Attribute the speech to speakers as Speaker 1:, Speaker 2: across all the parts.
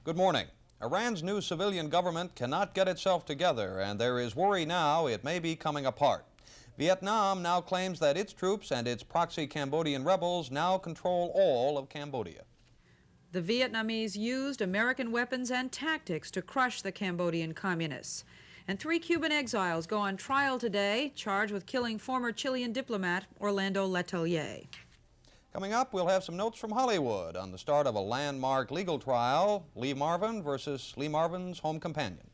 Speaker 1: Good morning. Iran's new civilian government cannot get itself together, and there is worry now it may be coming apart. Vietnam now claims that its troops and its proxy Cambodian rebels now control all of Cambodia.
Speaker 2: The Vietnamese used American weapons and tactics to crush the Cambodian communists. And 3 Cuban exiles go on trial today, charged with killing former Chilean diplomat Orlando Letelier.
Speaker 1: Coming up, we'll have some notes from Hollywood on the start of a landmark legal trial, Lee Marvin versus Lee Marvin's home companion.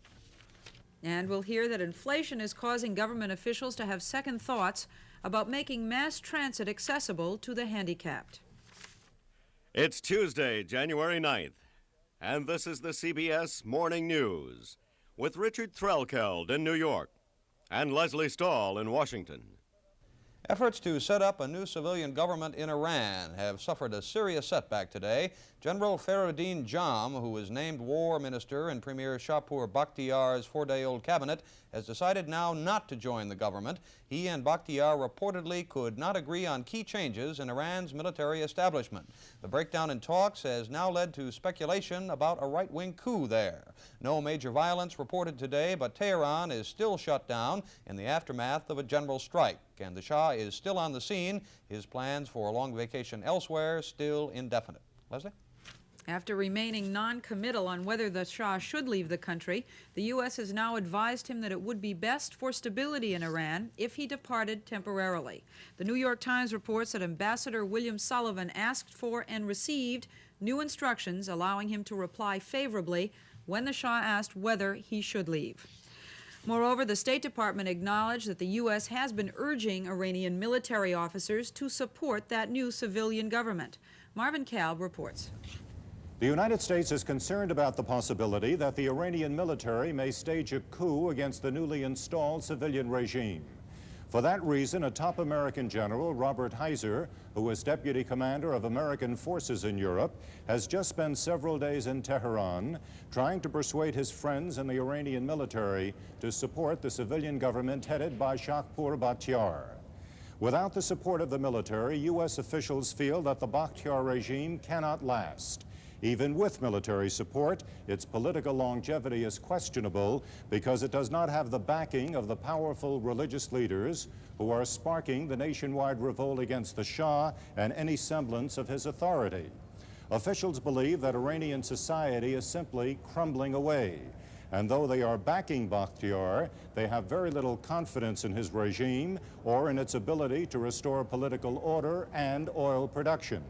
Speaker 2: And we'll hear that inflation is causing government officials to have second thoughts about making mass transit accessible to the handicapped.
Speaker 3: It's Tuesday, January 9th, and this is the CBS Morning News with Richard Threlkeld in New York and Leslie Stahl in Washington.
Speaker 1: Efforts to set up a new civilian government in Iran have suffered a serious setback today. General Fakhruddin Jam, who was named war minister in Premier Shahpur Bakhtiar's 4-day-old cabinet, has decided now not to join the government. He and Bakhtiar reportedly could not agree on key changes in Iran's military establishment. The breakdown in talks has now led to speculation about a right-wing coup there. No major violence reported today, but Tehran is still shut down in the aftermath of a general strike, and the Shah is still on the scene. His plans for a long vacation elsewhere still indefinite. Leslie?
Speaker 2: After remaining non-committal on whether the Shah should leave the country, the U.S. has now advised him that it would be best for stability in Iran if he departed temporarily. The New York Times reports that Ambassador William Sullivan asked for and received new instructions allowing him to reply favorably when the Shah asked whether he should leave. Moreover, the State Department acknowledged that the U.S. has been urging Iranian military officers to support that new civilian government. Marvin Kalb reports.
Speaker 4: The United States is concerned about the possibility that the Iranian military may stage a coup against the newly installed civilian regime. For that reason, a top American general, Robert Heiser, who is deputy commander of American forces in Europe, has just spent several days in Tehran trying to persuade his friends in the Iranian military to support the civilian government headed by Shahpur Bakhtiar. Without the support of the military, U.S. officials feel that the Bakhtiar regime cannot last. Even with military support, its political longevity is questionable because it does not have the backing of the powerful religious leaders who are sparking the nationwide revolt against the Shah and any semblance of his authority. Officials believe that Iranian society is simply crumbling away. And though they are backing Bakhtiar, they have very little confidence in his regime or in its ability to restore political order and oil production.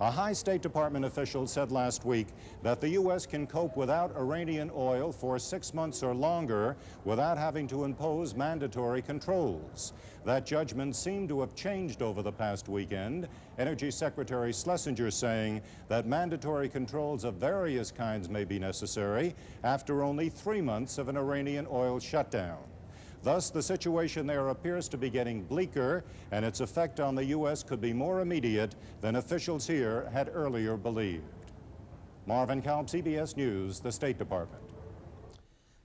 Speaker 4: A high State Department official said last week that the U.S. can cope without Iranian oil for 6 months or longer without having to impose mandatory controls. That judgment seemed to have changed over the past weekend, Energy Secretary Schlesinger saying that mandatory controls of various kinds may be necessary after only 3 months of an Iranian oil shutdown. Thus, the situation there appears to be getting bleaker, and its effect on the U.S. could be more immediate than officials here had earlier believed. Marvin Kalb, CBS News, the State Department.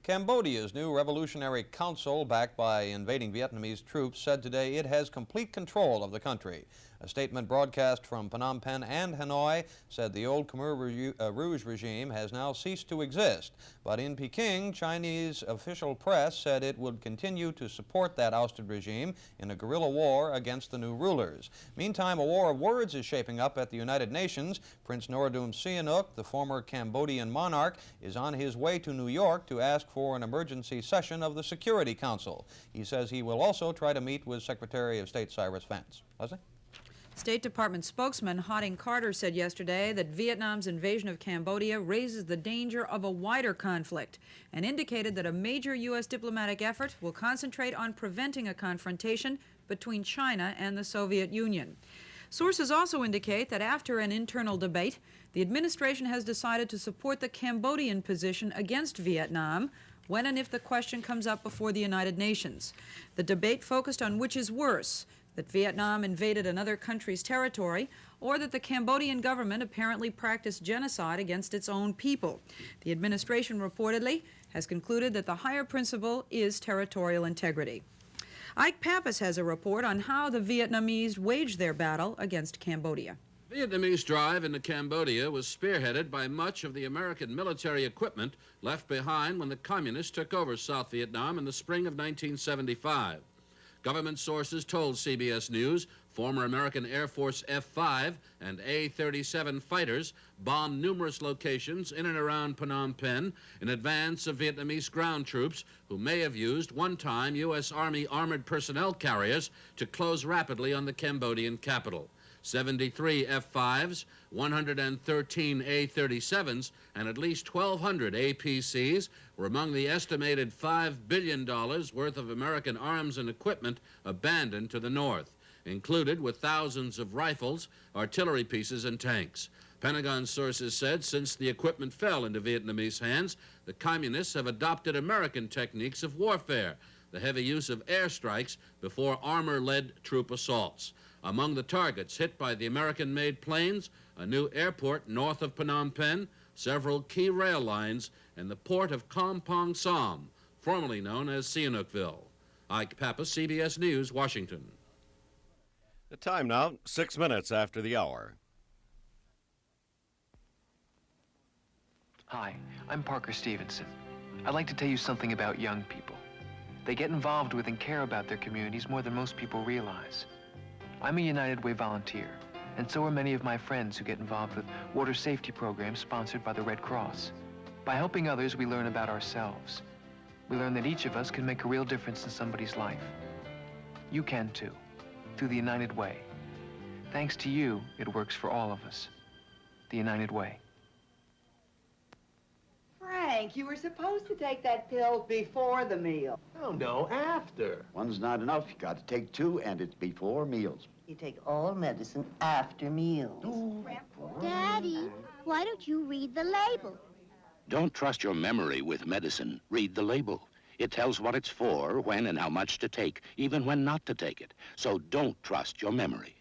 Speaker 1: Cambodia's new Revolutionary Council, backed by invading Vietnamese troops, said today it has complete control of the country. A statement broadcast from Phnom Penh and Hanoi said the old Khmer Rouge regime has now ceased to exist. But in Peking, Chinese official press said it would continue to support that ousted regime in a guerrilla war against the new rulers. Meantime, a war of words is shaping up at the United Nations. Prince Norodom Sihanouk, the former Cambodian monarch, is on his way to New York to ask for an emergency session of the Security Council. He says he will also try to meet with Secretary of State Cyrus Vance. Leslie?
Speaker 2: State Department spokesman Harding Carter said yesterday that Vietnam's invasion of Cambodia raises the danger of a wider conflict and indicated that a major U.S. diplomatic effort will concentrate on preventing a confrontation between China and the Soviet Union. Sources also indicate that after an internal debate, the administration has decided to support the Cambodian position against Vietnam when and if the question comes up before the United Nations. The debate focused on which is worse, that Vietnam invaded another country's territory, or that the Cambodian government apparently practiced genocide against its own people. The administration reportedly has concluded that the higher principle is territorial integrity. Ike Pappas has a report on how the Vietnamese waged their battle against Cambodia.
Speaker 5: Vietnamese drive into Cambodia was spearheaded by much of the American military equipment left behind when the communists took over South Vietnam in the spring of 1975. Government sources told CBS News former American Air Force F-5 and A-37 fighters bombed numerous locations in and around Phnom Penh in advance of Vietnamese ground troops who may have used one-time U.S. Army armored personnel carriers to close rapidly on the Cambodian capital. 73 F-5s, 113 A-37s, and at least 1,200 APCs were among the estimated $5 billion worth of American arms and equipment abandoned to the north, included with thousands of rifles, artillery pieces, and tanks. Pentagon sources said since the equipment fell into Vietnamese hands, the communists have adopted American techniques of warfare, the heavy use of airstrikes before armor-led troop assaults. Among the targets hit by the American-made planes, a new airport north of Phnom Penh, several key rail lines, and the port of Kampong Som, formerly known as Sihanoukville. Ike Pappas, CBS News, Washington.
Speaker 3: The time now, 6 minutes after the hour.
Speaker 6: Hi, I'm Parker Stevenson. I'd like to tell you something about young people. They get involved with and care about their communities more than most people realize. I'm a United Way volunteer, and so are many of my friends who get involved with water safety programs sponsored by the Red Cross. By helping others, we learn about ourselves. We learn that each of us can make a real difference in somebody's life. You can too, through the United Way. Thanks to you, it works for all of us. The United Way.
Speaker 7: Frank, you were supposed to take that pill before the meal.
Speaker 8: Oh, no, after.
Speaker 9: One's not enough. You got to take two, and it's before meals.
Speaker 7: You take all medicine after meals.
Speaker 10: Daddy, why don't you read the label?
Speaker 11: Don't trust your memory with medicine. Read the label. It tells what it's for, when and how much to take, even when not to take it. So don't trust your memory.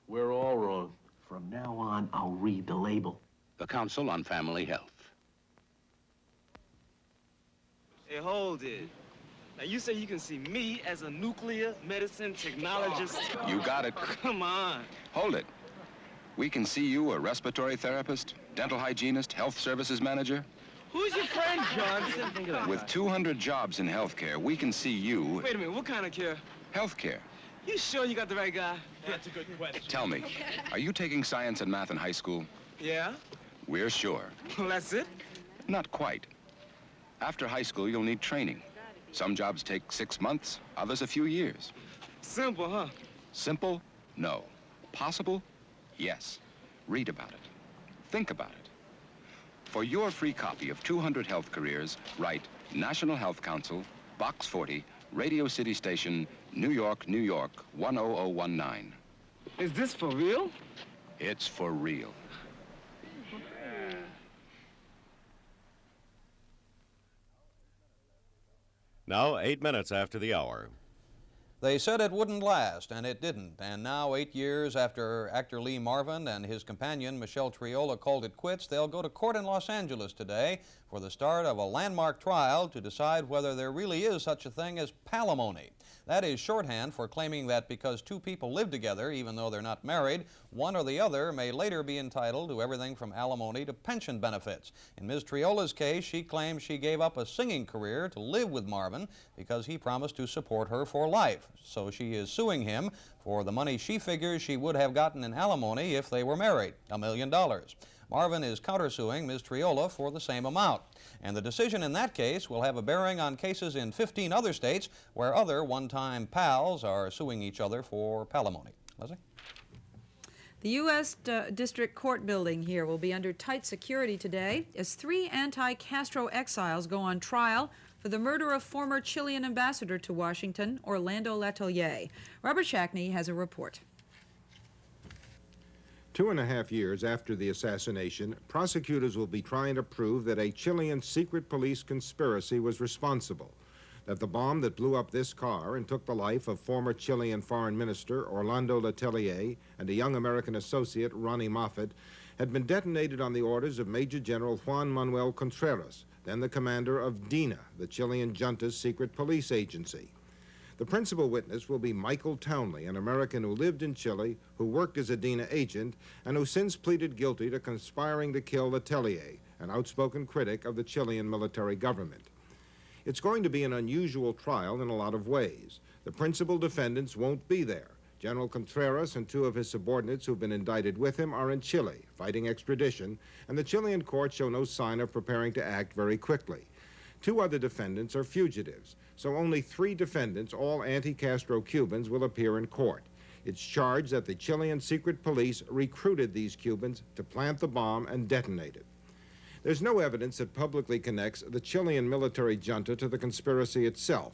Speaker 8: We're all wrong. From now on, I'll read the label.
Speaker 11: The Council on Family Health.
Speaker 12: Hey, hold it. Now, you say you can see me as a nuclear medicine technologist?
Speaker 13: You got it.
Speaker 12: Come on.
Speaker 13: Hold it. We can see you a respiratory therapist, dental hygienist, health services manager.
Speaker 12: Who's your friend, Johnson?
Speaker 13: With 200 jobs in healthcare, we can see you...
Speaker 12: Wait a minute, what kind of care?
Speaker 13: Healthcare.
Speaker 12: You sure you got the right guy? That's a good question.
Speaker 13: Tell me, are you taking science and math in high school?
Speaker 12: Yeah?
Speaker 13: We're sure.
Speaker 12: Well, that's it?
Speaker 13: Not quite. After high school, you'll need training. Some jobs take 6 months, others a few years.
Speaker 12: Simple, huh?
Speaker 13: Simple? No. Possible? Yes. Read about it. Think about it. For your free copy of 200 Health Careers, write National Health Council, Box 40, Radio City Station, New York, New York, 10019.
Speaker 12: Is this for real?
Speaker 13: It's for real.
Speaker 3: Now, 8 minutes after the hour.
Speaker 1: They said it wouldn't last, and it didn't. And now, 8 years after actor Lee Marvin and his companion Michelle Triola called it quits, they'll go to court in Los Angeles today for the start of a landmark trial to decide whether there really is such a thing as palimony. That is shorthand for claiming that because two people live together, even though they're not married, one or the other may later be entitled to everything from alimony to pension benefits. In Ms. Triola's case, she claims she gave up a singing career to live with Marvin because he promised to support her for life. So she is suing him for the money she figures she would have gotten in alimony if they were married, $1 million. Marvin is countersuing Ms. Triola for the same amount. And the decision in that case will have a bearing on cases in 15 other states where other one-time pals are suing each other for palimony. Leslie?
Speaker 2: The U.S. District Court building here will be under tight security today as 3 anti-Castro exiles go on trial for the murder of former Chilean ambassador to Washington, Orlando Letelier. Robert Shackney has a report.
Speaker 14: 2.5 years after the assassination, prosecutors will be trying to prove that a Chilean secret police conspiracy was responsible, that the bomb that blew up this car and took the life of former Chilean Foreign Minister Orlando Letelier and a young American associate, Ronnie Moffett, had been detonated on the orders of Major General Juan Manuel Contreras, then the commander of DINA, the Chilean junta's secret police agency. The principal witness will be Michael Townley, an American who lived in Chile, who worked as a DINA agent, and who since pleaded guilty to conspiring to kill Letelier, an outspoken critic of the Chilean military government. It's going to be an unusual trial in a lot of ways. The principal defendants won't be there. General Contreras and two of his subordinates who've been indicted with him are in Chile, fighting extradition, and the Chilean courts show no sign of preparing to act very quickly. Two other defendants are fugitives, so only 3 defendants, all anti-Castro Cubans, will appear in court. It's charged that the Chilean secret police recruited these Cubans to plant the bomb and detonate it. There's no evidence that publicly connects the Chilean military junta to the conspiracy itself,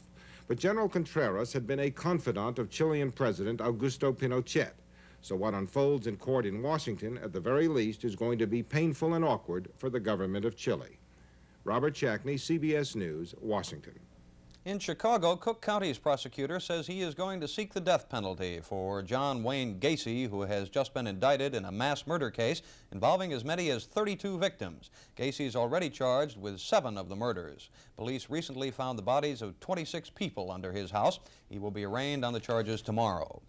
Speaker 14: but General Contreras had been a confidant of Chilean President Augusto Pinochet, so what unfolds in court in Washington, at the very least, is going to be painful and awkward for the government of Chile. Robert Shackney, CBS News, Washington.
Speaker 1: In Chicago, Cook County's prosecutor says he is going to seek the death penalty for John Wayne Gacy, who has just been indicted in a mass murder case involving as many as 32 victims. Gacy is already charged with 7 of the murders. Police recently found the bodies of 26 people under his house. He will be arraigned on the charges tomorrow.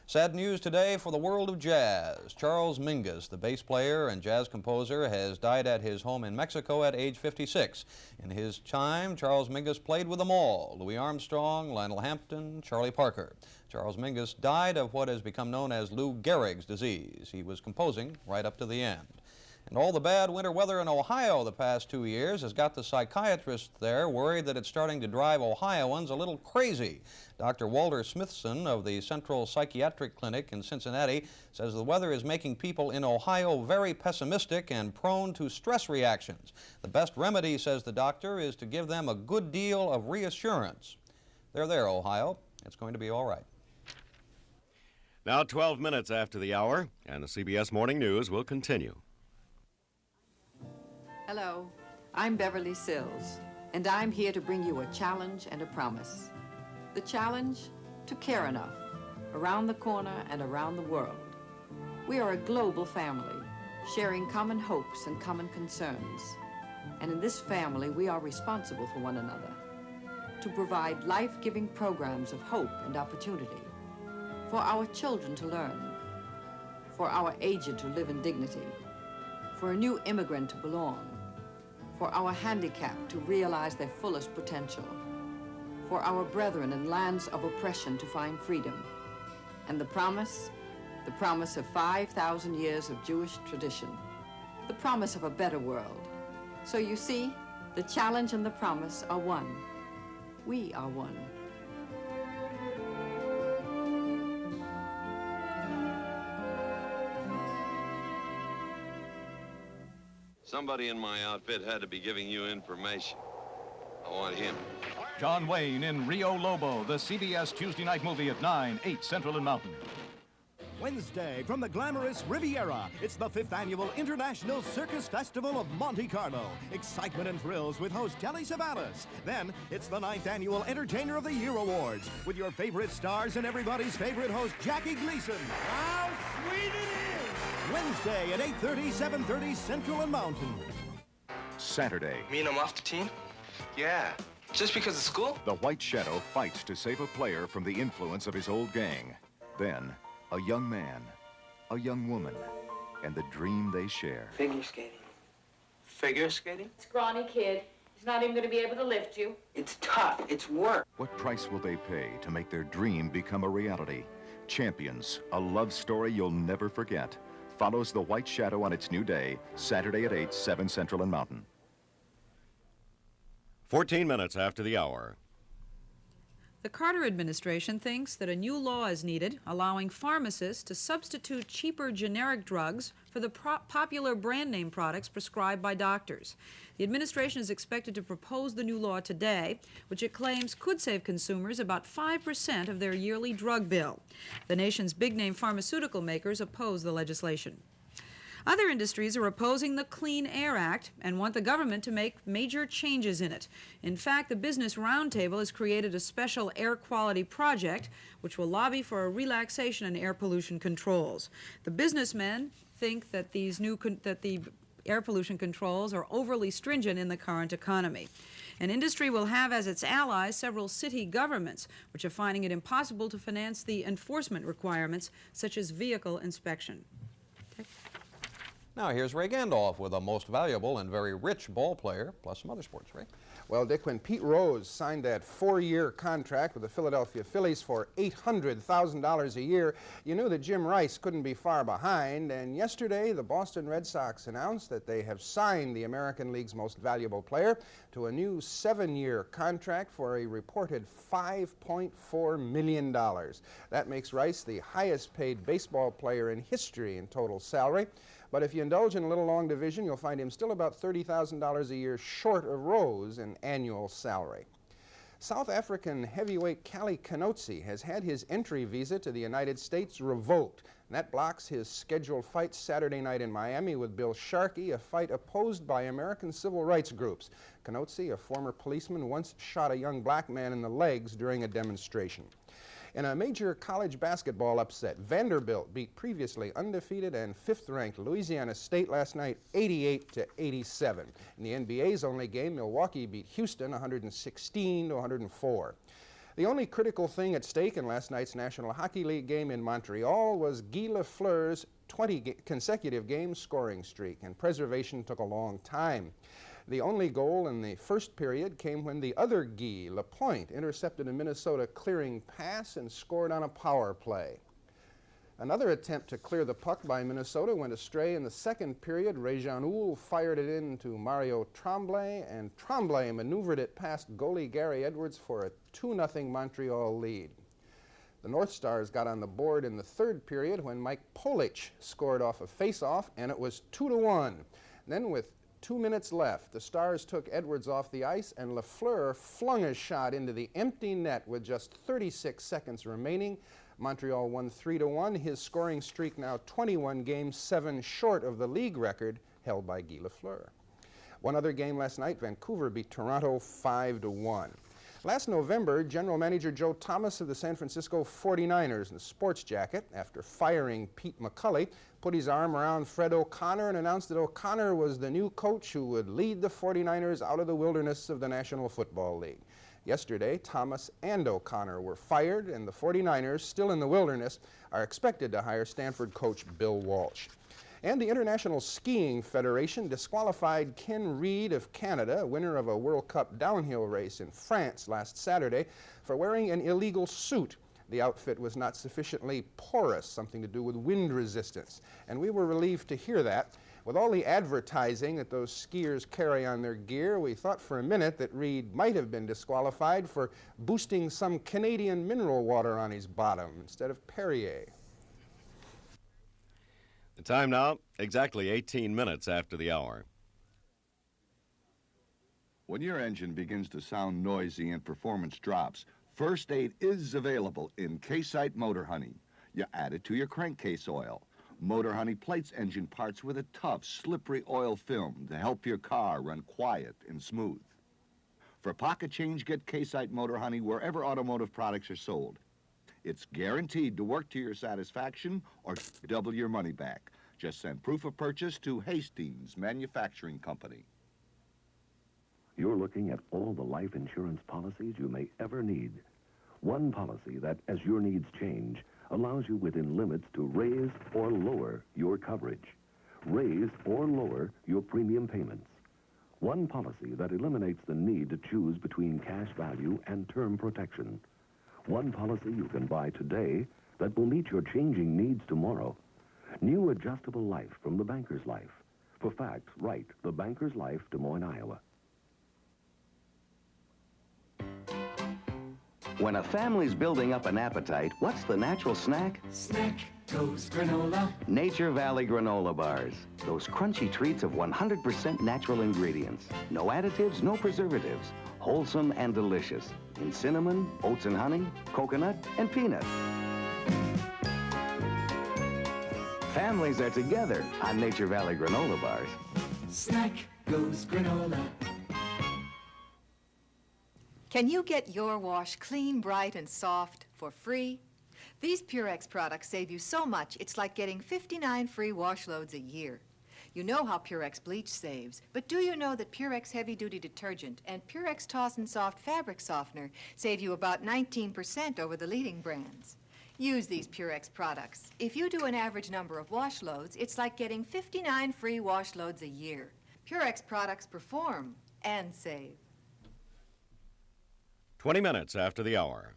Speaker 1: Sad news today for the world of jazz. Charles Mingus, the bass player and jazz composer, has died at his home in Mexico at age 56. In his time, Charles Mingus played with them all: Louis Armstrong, Lionel Hampton, Charlie Parker. Charles Mingus died of what has become known as Lou Gehrig's disease. He was composing right up to the end. And all the bad winter weather in Ohio the past 2 years has got the psychiatrists there worried that it's starting to drive Ohioans a little crazy. Dr. Walter Smithson of the Central Psychiatric Clinic in Cincinnati says the weather is making people in Ohio very pessimistic and prone to stress reactions. The best remedy, says the doctor, is to give them a good deal of reassurance. They're there, Ohio. It's going to be all right.
Speaker 3: Now 12 minutes after the hour, and the CBS Morning News will continue.
Speaker 15: Hello, I'm Beverly Sills, and I'm here to bring you a challenge and a promise. The challenge, to care enough, around the corner and around the world. We are a global family, sharing common hopes and common concerns. And in this family, we are responsible for one another, to provide life-giving programs of hope and opportunity, for our children to learn, for our aged to live in dignity, for a new immigrant to belong, for our handicapped to realize their fullest potential, for our brethren in lands of oppression to find freedom. And the promise of 5,000 years of Jewish tradition, the promise of a better world. So you see, the challenge and the promise are one. We are one.
Speaker 16: Somebody in my outfit had to be giving you information. I want him.
Speaker 17: John Wayne in Rio Lobo, the CBS Tuesday night movie at 9, 8 Central and Mountain.
Speaker 18: Wednesday, from the glamorous Riviera, it's the 5th Annual International Circus Festival of Monte Carlo. Excitement and thrills with host Telly Savalas. Then, it's the 9th Annual Entertainer of the Year Awards, with your favorite stars and everybody's favorite host, Jackie Gleason. How sweet it is! Wednesday at 8:30, 7:30 Central and Mountain.
Speaker 19: Saturday.
Speaker 20: Mean I'm off the team? Yeah. Just because of school?
Speaker 19: The White Shadow fights to save a player from the influence of his old gang. Then, a young man, a young woman, and the dream they share.
Speaker 20: Figure skating. Figure skating?
Speaker 21: Scrawny kid. He's not even going to be able to lift you.
Speaker 20: It's tough. It's work.
Speaker 19: What price will they pay to make their dream become a reality? Champions, a love story you'll never forget, follows The White Shadow on its new day, Saturday at 8, 7 Central and Mountain.
Speaker 3: 14 minutes after the hour.
Speaker 2: The Carter administration thinks that a new law is needed allowing pharmacists to substitute cheaper generic drugs for the popular brand name products prescribed by doctors. The administration is expected to propose the new law today, which it claims could save consumers about 5% of their yearly drug bill. The nation's big-name pharmaceutical makers oppose the legislation. Other industries are opposing the Clean Air Act and want the government to make major changes in it. In fact, the Business Roundtable has created a special air quality project which will lobby for a relaxation in air pollution controls. The businessmen think that the air pollution controls are overly stringent in the current economy. And industry will have as its allies several city governments, which are finding it impossible to finance the enforcement requirements, such as vehicle inspection.
Speaker 1: Now here's Ray Gandolf with a most valuable and very rich ball player, plus some other sports. Ray?
Speaker 4: Well, Dick, when Pete Rose signed that 4-year contract with the Philadelphia Phillies for $800,000 a year, you knew that Jim Rice couldn't be far behind. And yesterday, the Boston Red Sox announced that they have signed the American League's most valuable player to a new 7-year contract for a reported $5.4 million. That makes Rice the highest paid baseball player in history in total salary. But if you indulge in a little long division, you'll find him still about $30,000 a year short of Rose in annual salary. South African heavyweight Kali Kanotsi has had his entry visa to the United States revoked. And that blocks his scheduled fight Saturday night in Miami with Bill Sharkey, a fight opposed by American civil rights groups. Kanotsi, a former policeman, once shot a young black man in the legs during a demonstration. In a major college basketball upset, Vanderbilt beat previously undefeated and 5th-ranked Louisiana State last night 88-87. In the NBA's only game, Milwaukee beat Houston 116-104. The only critical thing at stake in last night's National Hockey League game in Montreal was Guy Lafleur's 20 consecutive game scoring streak, and preservation took a long time. The only goal in the first period came when the other Guy, Lapointe, intercepted a Minnesota clearing pass and scored on a power play. Another attempt to clear the puck by Minnesota went astray in the second period. Réjean Houle fired it into Mario Tremblay, and Tremblay maneuvered it past goalie Gary Edwards for a 2-0 Montreal lead. The North Stars got on the board in the third period when Mike Polic scored off a face-off, and it was 2-1. Then with 2 minutes left, the Stars took Edwards off the ice, and Lafleur flung a shot into the empty net with just 36 seconds remaining. Montreal won 3-1. His scoring streak now 21 games, 7 short of the league record held by Guy Lafleur. One other game last night, Vancouver beat Toronto 5-1. Last November, General Manager Joe Thomas of the San Francisco 49ers in the sports jacket, after firing Pete McCulley, put his arm around Fred O'Connor and announced that O'Connor was the new coach who would lead the 49ers out of the wilderness of the National Football League. Yesterday, Thomas and O'Connor were fired, and the 49ers, still in the wilderness, are expected to hire Stanford coach Bill Walsh. And the International Skiing Federation disqualified Ken Reid of Canada, winner of a World Cup downhill race in France last Saturday, for wearing an illegal suit. The outfit was not sufficiently porous, something to do with wind resistance. And we were relieved to hear that. With all the advertising that those skiers carry on their gear, we thought for a minute that Reid might have been disqualified for boosting some Canadian mineral water on his bottom instead of Perrier.
Speaker 3: The time now, exactly 18 minutes after the hour.
Speaker 22: When your engine begins to sound noisy and performance drops, first aid is available in K-Site Motor Honey. You add it to your crankcase oil. Motor Honey plates engine parts with a tough, slippery oil film to help your car run quiet and smooth. For pocket change, get K-Site Motor Honey wherever automotive products are sold. It's guaranteed to work to your satisfaction or double your money back. Just send proof of purchase to Hastings Manufacturing Company.
Speaker 23: You're looking at all the life insurance policies you may ever need. One policy that, as your needs change, allows you within limits to raise or lower your coverage. Raise or lower your premium payments. One policy that eliminates the need to choose between cash value and term protection. One policy you can buy today that will meet your changing needs tomorrow. New adjustable life from the Banker's Life. For facts, write The Banker's Life, Des Moines, Iowa.
Speaker 24: When a family's building up an appetite, what's the natural snack?
Speaker 25: Snack goes granola.
Speaker 24: Nature Valley granola bars. Those crunchy treats of 100% natural ingredients. No additives, no preservatives. Wholesome and delicious. In cinnamon, oats and honey, coconut, and peanut. Families are together on Nature Valley granola bars.
Speaker 25: Snack goes granola.
Speaker 26: Can you get your wash clean, bright, and soft for free? These Purex products save you so much, it's like getting 59 free wash loads a year. You know how Purex bleach saves, but do you know that Purex heavy-duty detergent and Purex Toss and Soft fabric softener save you about 19% over the leading brands? Use these Purex products. If you do an average number of wash loads, it's like getting 59 free wash loads a year. Purex products perform and save.
Speaker 3: 20 minutes after the hour.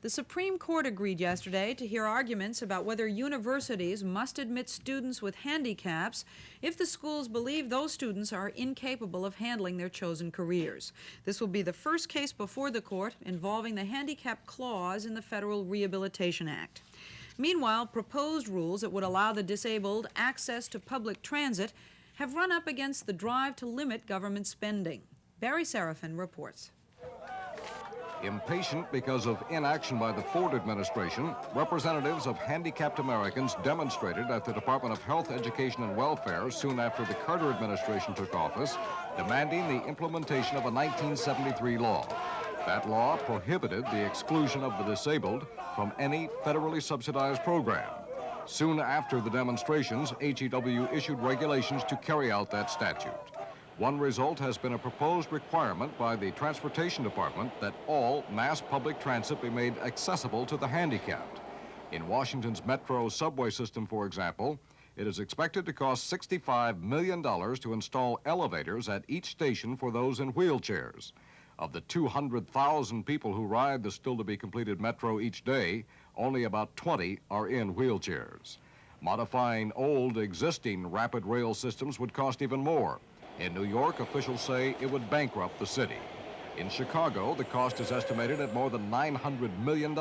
Speaker 2: The Supreme Court agreed yesterday to hear arguments about whether universities must admit students with handicaps if the schools believe those students are incapable of handling their chosen careers. This will be the first case before the court involving the handicap clause in the Federal Rehabilitation Act. Meanwhile, proposed rules that would allow the disabled access to public transit have run up against the drive to limit government spending. Barry Serafin reports.
Speaker 5: Impatient because of inaction by the Ford administration, representatives of handicapped Americans demonstrated at the Department of Health, Education, and Welfare soon after the Carter administration took office, demanding the implementation of a 1973 law. That law prohibited the exclusion of the disabled from any federally subsidized program. Soon after the demonstrations, HEW issued regulations to carry out that statute. One result has been a proposed requirement by the Transportation Department that all mass public transit be made accessible to the handicapped. In Washington's metro subway system, for example, it is expected to cost $65 million to install elevators at each station for those in wheelchairs. Of the 200,000 people who ride the still-to-be-completed metro each day, only about 20 are in wheelchairs. Modifying old existing rapid rail systems would cost even more. In New York, officials say it would bankrupt the city. In Chicago, the cost is estimated at more than $900 million.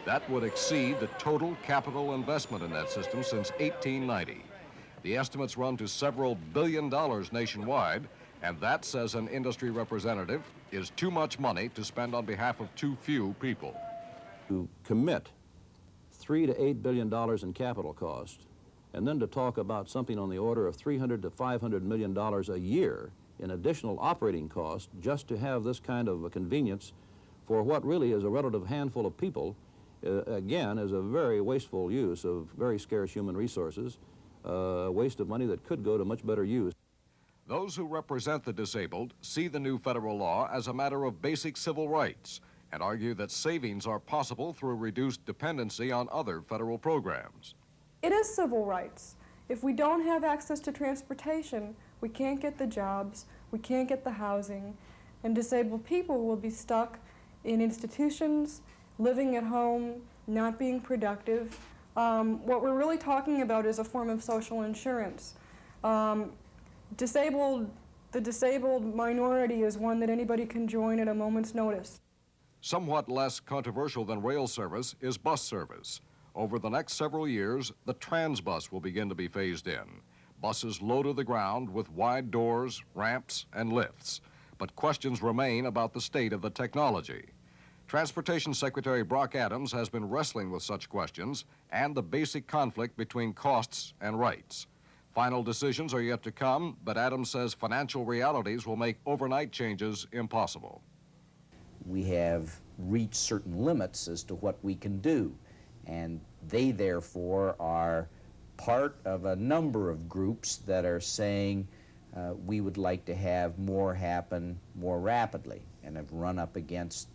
Speaker 5: That would exceed the total capital investment in that system since 1890. The estimates run to several $billion nationwide, and that, says an industry representative, is too much money to spend on behalf of too few people.
Speaker 6: To commit $3 to $8 billion in capital cost, and then to talk about something on the order of $300 to $500 million a year in additional operating costs just to have this kind of a convenience for what really is a relative handful of people, again, is a very wasteful use of very scarce human resources, a waste of money that could go to much better use.
Speaker 5: Those who represent the disabled see the new federal law as a matter of basic civil rights and argue that savings are possible through reduced dependency on other federal programs.
Speaker 7: It is civil rights. If we don't have access to transportation, we can't get the jobs, we can't get the housing, and disabled people will be stuck in institutions, living at home, not being productive. What we're really talking about is a form of social insurance. The disabled minority is one that anybody can join at a moment's notice.
Speaker 5: Somewhat less controversial than rail service is bus service. Over the next several years, the Transbus will begin to be phased in. Buses low to the ground with wide doors, ramps, and lifts. But questions remain about the state of the technology. Transportation Secretary Brock Adams has been wrestling with such questions and the basic conflict between costs and rights. Final decisions are yet to come, but Adams says financial realities will make overnight changes impossible.
Speaker 8: We have reached certain limits as to what we can do, and they therefore are part of a number of groups that are saying we would like to have more happen more rapidly, and have run up against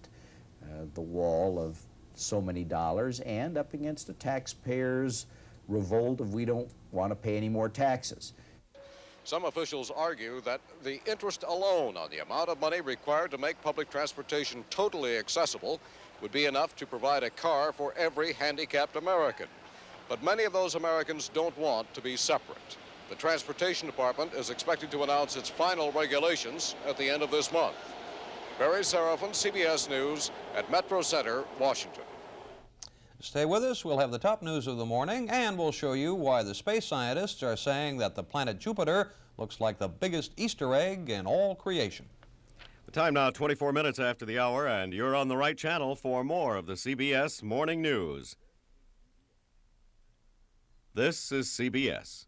Speaker 8: the wall of so many dollars and up against a taxpayer's revolt of we don't want to pay any more taxes.
Speaker 5: Some officials argue that the interest alone on the amount of money required to make public transportation totally accessible would be enough to provide a car for every handicapped American. But many of those Americans don't want to be separate. The Transportation Department is expected to announce its final regulations at the end of this month. Barry Serafin, CBS News at Metro Center, Washington.
Speaker 1: Stay with us. We'll have the top news of the morning, and we'll show you why the space scientists are saying that the planet Jupiter looks like the biggest Easter egg in all creation.
Speaker 3: The time now 24 minutes after the hour, and you're on the right channel for more of the CBS Morning News. This is CBS.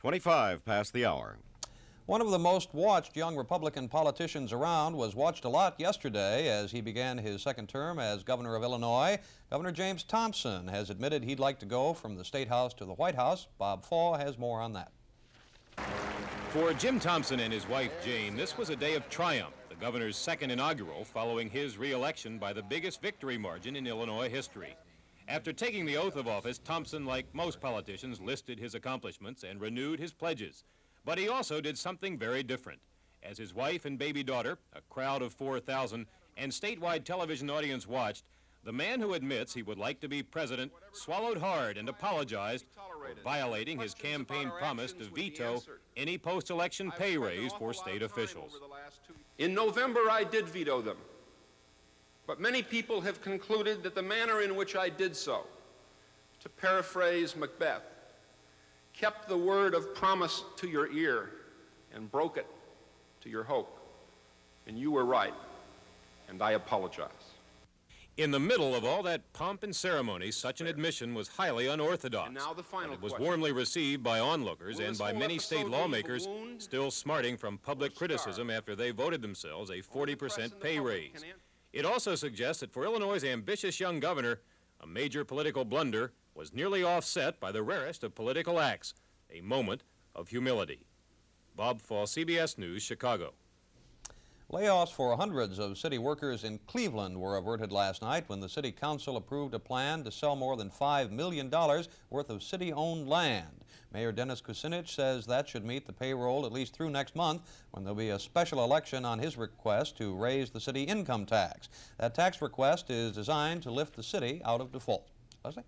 Speaker 3: 25 past the hour.
Speaker 1: One of the most watched young Republican politicians around was watched a lot yesterday as he began his second term as governor of Illinois. Governor James Thompson has admitted he'd like to go from the State House to the White House. Bob Faw has more on that.
Speaker 9: For Jim Thompson and his wife Jane, this was a day of triumph, the governor's second inaugural following his re-election by the biggest victory margin in Illinois history. After taking the oath of office, Thompson, like most politicians, listed his accomplishments and renewed his pledges. But he also did something very different. As his wife and baby daughter, a crowd of 4,000, and statewide television audience watched, the man who admits he would like to be president swallowed hard and apologized for violating his campaign promise to veto any post-election pay raise for state officials.
Speaker 10: In November, I did veto them. But many people have concluded that the manner in which I did so, to paraphrase Macbeth, kept the word of promise to your ear and broke it to your hope. And you were right, and I apologize.
Speaker 9: In the middle of all that pomp and ceremony, such an admission was highly unorthodox.
Speaker 10: And now the final
Speaker 9: it was
Speaker 10: question.
Speaker 9: warmly received by onlookers
Speaker 10: Will
Speaker 9: and
Speaker 10: this
Speaker 9: by
Speaker 10: whole
Speaker 9: many
Speaker 10: episode
Speaker 9: state
Speaker 10: leave a
Speaker 9: lawmakers
Speaker 10: wound
Speaker 9: still smarting from public criticism after they voted themselves a 40% pay raise. It also suggests that for Illinois' ambitious young governor, a major political blunder was nearly offset by the rarest of political acts, a moment of humility. Bob Faw, CBS News, Chicago.
Speaker 1: Layoffs for hundreds of city workers in Cleveland were averted last night when the city council approved a plan to sell more than $5 million worth of city-owned land. Mayor Dennis Kucinich says that should meet the payroll at least through next month, when there'll be a special election on his request to raise the city income tax. That tax request is designed to lift the city out of default. Leslie?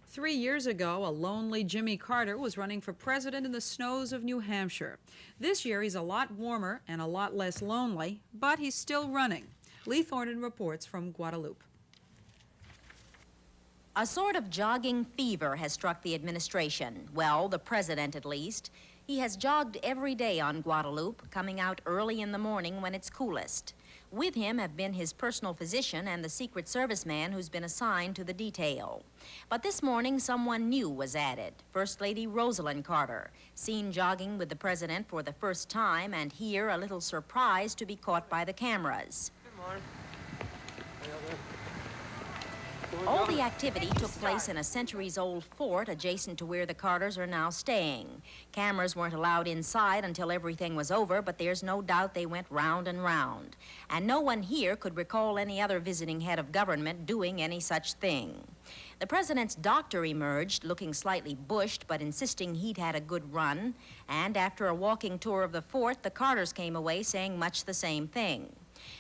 Speaker 2: 3 years ago, a lonely Jimmy Carter was running for president in the snows of New Hampshire. This year, he's a lot warmer and a lot less lonely, but he's still running. Lee Thornton reports from Guadalupe.
Speaker 11: A sort of jogging fever has struck the administration. Well, the president at least. He has jogged every day on Guadalupe, coming out early in the morning when it's coolest. With him have been his personal physician and the Secret Service man who's been assigned to the detail. But this morning, someone new was added. First Lady Rosalind Carter, seen jogging with the president for the first time, and here a little surprised to be caught by the cameras.
Speaker 10: Good morning.
Speaker 11: All the activity took place in a centuries-old fort adjacent to where the Carters are now staying. Cameras weren't allowed inside until everything was over, but there's no doubt they went round and round. And no one here could recall any other visiting head of government doing any such thing. The president's doctor emerged, looking slightly bushed, but insisting he'd had a good run. And after a walking tour of the fort, the Carters came away saying much the same thing.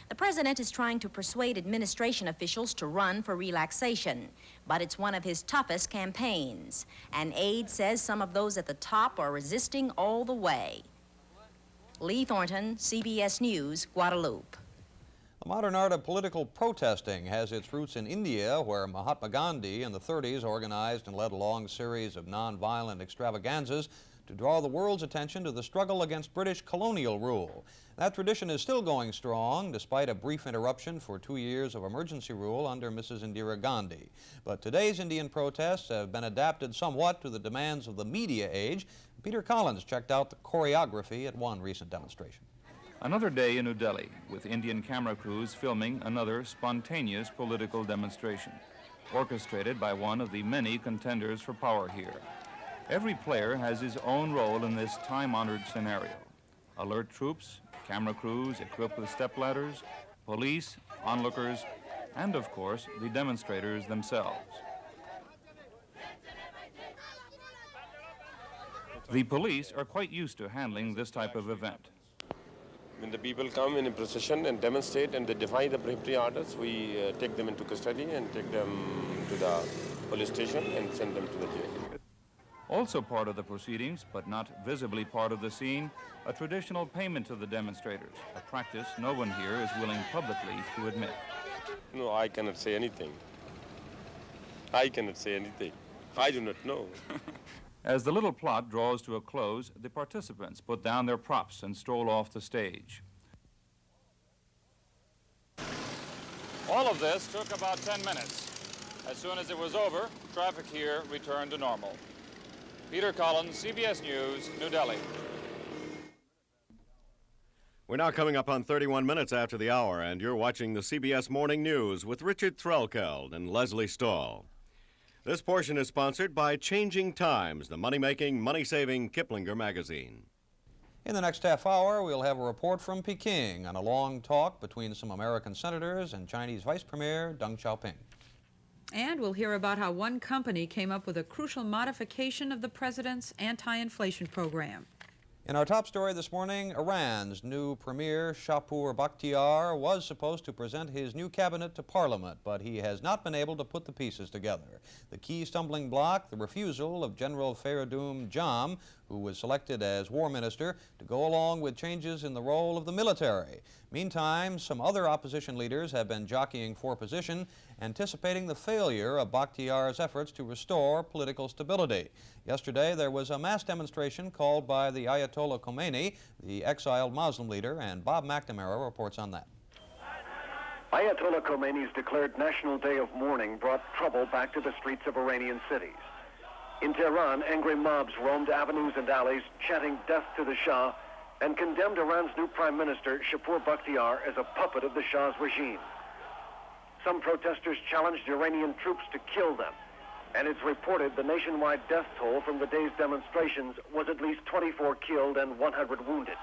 Speaker 11: The president is trying to persuade administration officials to run for relaxation, but it's one of his toughest campaigns. An aide says some of those at the top are resisting all the way. Lee Thornton, CBS News, Guadalupe.
Speaker 1: The modern art of political protesting has its roots in India, where Mahatma Gandhi in the 30s organized and led a long series of nonviolent extravaganzas to draw the world's attention to the struggle against British colonial rule. That tradition is still going strong, despite a brief interruption for 2 years of emergency rule under Mrs. Indira Gandhi. But today's Indian protests have been adapted somewhat to the demands of the media age. Peter Collins checked out the choreography at one recent demonstration.
Speaker 12: Another day in New Delhi, with Indian camera crews filming another spontaneous political demonstration, orchestrated by one of the many contenders for power here. Every player has his own role in this time-honored scenario. Alert troops, camera crews equipped with stepladders, police, onlookers, and of course, the demonstrators themselves. The police are quite used to handling this type of event.
Speaker 13: When the people come in a procession and demonstrate and they defy the prohibitory orders, we take them into custody and take them to the police station and send them to the jail.
Speaker 12: Also part of the proceedings, but not visibly part of the scene, a traditional payment to the demonstrators, a practice no one here is willing publicly to admit.
Speaker 13: No, I cannot say anything. I cannot say anything. I do not know.
Speaker 12: As the little plot draws to a close, the participants put down their props and stroll off the stage.
Speaker 14: All of this took about 10 minutes. As soon as it was over, traffic here returned to normal. Peter Collins, CBS News, New Delhi.
Speaker 3: We're now coming up on 31 minutes after the hour, and you're watching the CBS Morning News with Richard Threlkeld and Leslie Stahl. This portion is sponsored by Changing Times, the money-making, money-saving Kiplinger magazine.
Speaker 1: In the next half hour, we'll have a report from Peking on a long talk between some American senators and Chinese Vice Premier Deng Xiaoping.
Speaker 2: And we'll hear about how one company came up with a crucial modification of the president's anti-inflation program.
Speaker 1: In our top story this morning, Iran's new premier, Shapur Bakhtiar, was supposed to present his new cabinet to Parliament, but he has not been able to put the pieces together. The key stumbling block, the refusal of General Feridun Jam, who was selected as war minister, to go along with changes in the role of the military. Meantime, some other opposition leaders have been jockeying for position, anticipating the failure of Bakhtiar's efforts to restore political stability. Yesterday, there was a mass demonstration called by the Ayatollah Khomeini, the exiled Muslim leader, and Bob McNamara reports on that.
Speaker 15: Ayatollah Khomeini's declared National Day of Mourning brought trouble back to the streets of Iranian cities. In Tehran, angry mobs roamed avenues and alleys, chanting death to the Shah, and condemned Iran's new prime minister, Shapur Bakhtiar, as a puppet of the Shah's regime. Some protesters challenged Iranian troops to kill them, and it's reported the nationwide death toll from the day's demonstrations was at least 24 killed and 100 wounded.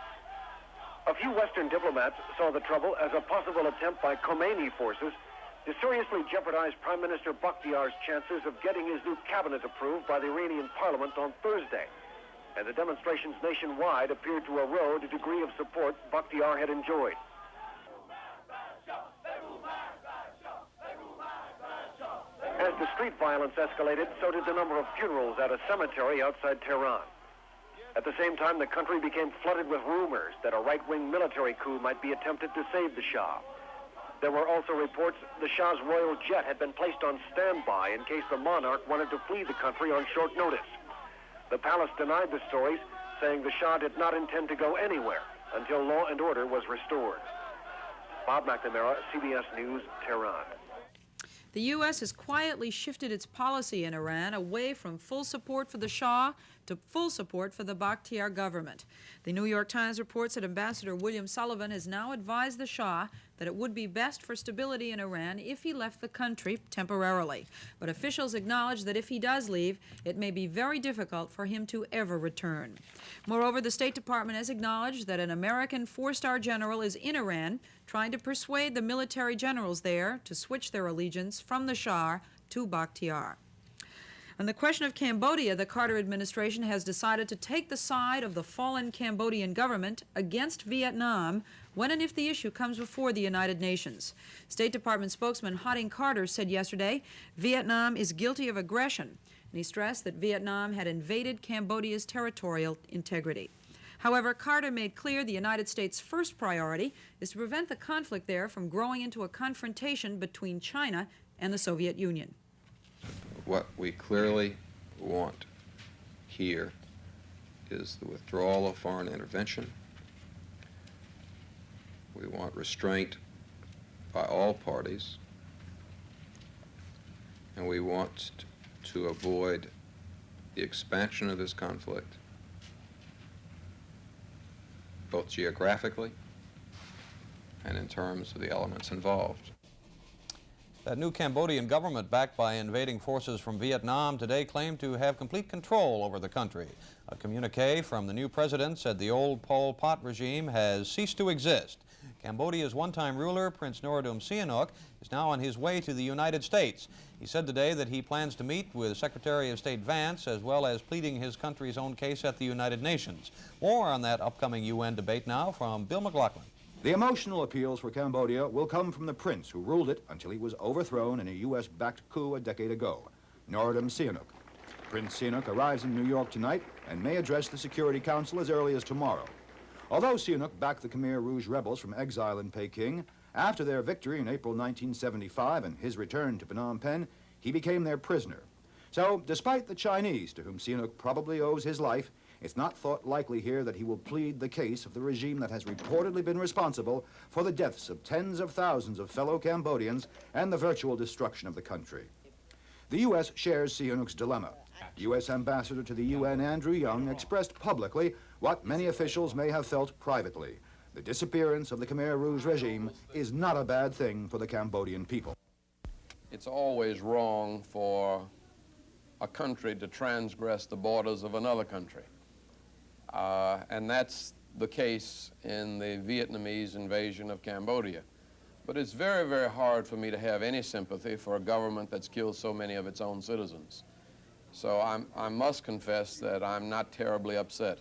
Speaker 15: A few Western diplomats saw the trouble as a possible attempt by Khomeini forces to seriously jeopardize Prime Minister Bakhtiar's chances of getting his new cabinet approved by the Iranian parliament on Thursday. And the demonstrations nationwide appeared to erode a degree of support Bakhtiar had enjoyed. As the street violence escalated, so did the number of funerals at a cemetery outside Tehran. At the same time, the country became flooded with rumors that a right-wing military coup might be attempted to save the Shah. There were also reports the Shah's royal jet had been placed on standby in case the monarch wanted to flee the country on short notice. The palace denied the stories, saying the Shah did not intend to go anywhere until law and order was restored. Bob McNamara, CBS News, Tehran.
Speaker 2: The U.S. has quietly shifted its policy in Iran away from full support for the Shah to full support for the Bakhtiar government. The New York Times reports that Ambassador William Sullivan has now advised the Shah that it would be best for stability in Iran if he left the country temporarily. But officials acknowledge that if he does leave, it may be very difficult for him to ever return. Moreover, the State Department has acknowledged that an American four-star general is in Iran trying to persuade the military generals there to switch their allegiance from the Shah to Bakhtiar. On the question of Cambodia, the Carter administration has decided to take the side of the fallen Cambodian government against Vietnam when and if the issue comes before the United Nations. State Department spokesman Harding Carter said yesterday Vietnam is guilty of aggression, and he stressed that Vietnam had invaded Cambodia's territorial integrity. However, Carter made clear the United States' first priority is to prevent the conflict there from growing into a confrontation between China and the Soviet Union.
Speaker 16: What we clearly want here is the withdrawal of foreign intervention. We want restraint by all parties, and we want to avoid the expansion of this conflict, both geographically and in terms of the elements involved.
Speaker 1: That new Cambodian government, backed by invading forces from Vietnam, today claimed to have complete control over the country. A communique from the new president said the old Pol Pot regime has ceased to exist. Cambodia's one-time ruler, Prince Norodom Sihanouk, is now on his way to the United States. He said today that he plans to meet with Secretary of State Vance, as well as pleading his country's own case at the United Nations. More on that upcoming UN debate now from Bill McLaughlin.
Speaker 17: The emotional appeals for Cambodia will come from the prince who ruled it until he was overthrown in a U.S.-backed coup a decade ago, Norodom Sihanouk. Prince Sihanouk arrives in New York tonight and may address the Security Council as early as tomorrow. Although Sihanouk backed the Khmer Rouge rebels from exile in Peking, after their victory in April 1975 and his return to Phnom Penh, he became their prisoner. So, despite the Chinese, to whom Sihanouk probably owes his life, it's not thought likely here that he will plead the case of the regime that has reportedly been responsible for the deaths of tens of thousands of fellow Cambodians and the virtual destruction of the country. The U.S. shares Sihanouk's dilemma. U.S. Ambassador to the UN, Andrew Young, expressed publicly what many officials may have felt privately. The disappearance of the Khmer Rouge regime is not a bad thing for the Cambodian people.
Speaker 4: It's always wrong for a country to transgress the borders of another country. And that's the case in the Vietnamese invasion of Cambodia. But it's very, very hard for me to have any sympathy for a government that's killed so many of its own citizens. So I must confess that I'm not terribly upset.